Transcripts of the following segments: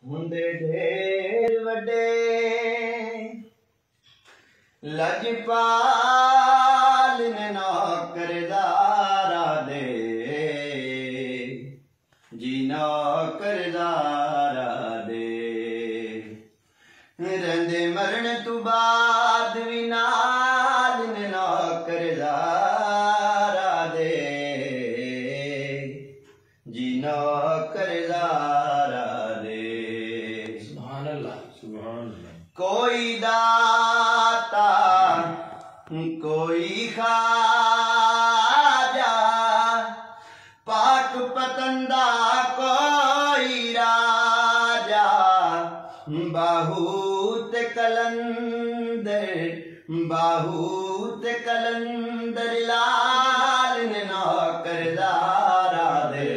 हुंदे ढेर वड्डे लजपाल ने नौकरदारा दे जी नौकरदारा दे रंदे मरण तू बाद भी नाल ने नौकरदारा दे जी नौकरदारा दे। सुभान अल्लाह सुभान अल्लाह। कोई दाता कोई खाजा पाक पतंदा कोई राजा बहुत कलंदर लाल ने नौकरदारा दे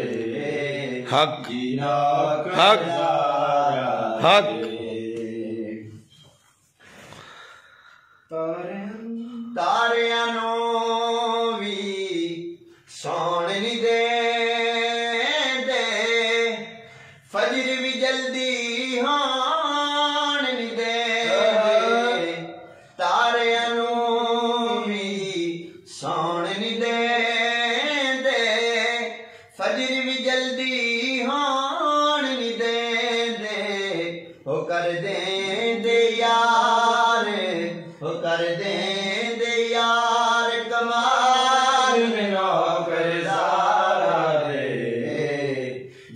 हक जी हक नौकरदारा हक दे। तारियां नू भी सौण नहीं दे फजर भी जल्दी होण नहीं दे तारियां नू भी सौण नहीं दे फजर भी जल्दी होण नहीं दे हो कर दे यार हो कर दे यार कमाल में नौकरदारा दे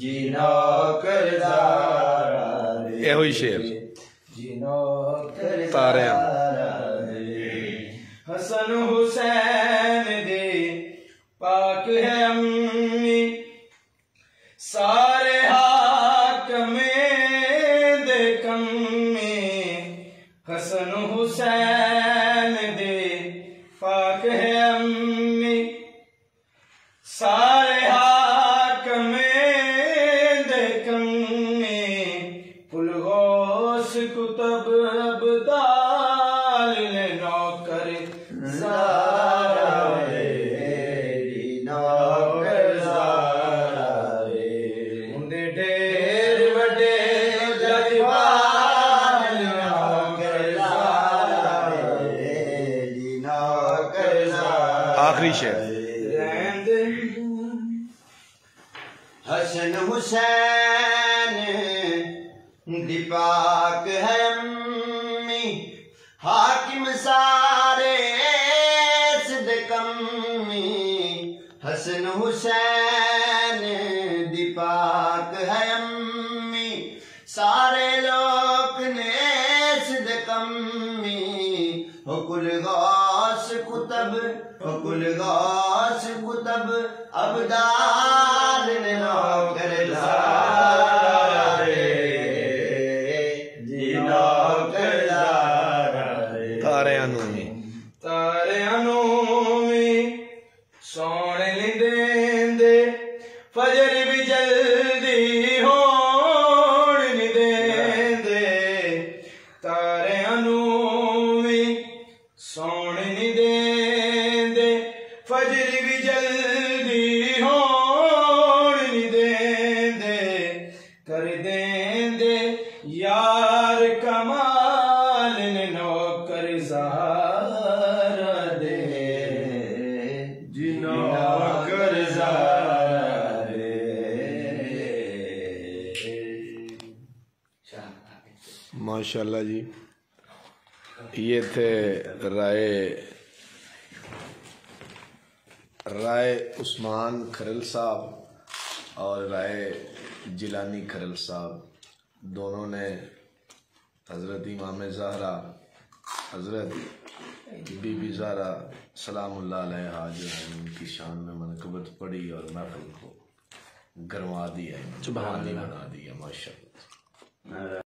जी नौकरदारा दे। ये हुई शेर जी नौकरदारा तारियां दे। हसन हुसैन दे पाक है अम्मी सारे हाकमे दे कम्मी हसन हुसैन दे पाक है अम्मी सारे हाकमे दे कम्मी पुलगोस कुतब अब्दाल ने नौकर ज़ारा दे जी नौकरदारा दे हुंदे ढेर वड्डे लजपाल नौकरदारा दे जी नौकरदारा। आखिरी शेर हसन हुसैन दी पाक है अम्मी हाकिम सारे सिद्दकम्मी हसन हुसैन दी पाक है अम्मी सारे लोग ने सिद्दकम्मी हो कुल गौस कुतब अब्दाल ने नौकरदारा दे जी नौकरदारा दे। तारियां नू भी सौण नहीं देंदे फजर भी जल्दी होण नहीं देंदे तारियां नू भी सौण नहीं देंदे फजर भी जल्दी होण नहीं देंदे कर देंदे यार कमाल ने नौकरदारा दे जी नौकरदारा दे। माशाल्लाह जी। ये थे राय उस्मान खरल साहब और राय जिलानी खरल साहब दोनों ने हजरत इमाम ज़हरा हजरत बीबी ज़हरा सलामुल्लाह अलैहा जो है उनकी शान में मनक़बत पढ़ी और महफिल को गरमा दिया, बना दिया माशाअल्लाह।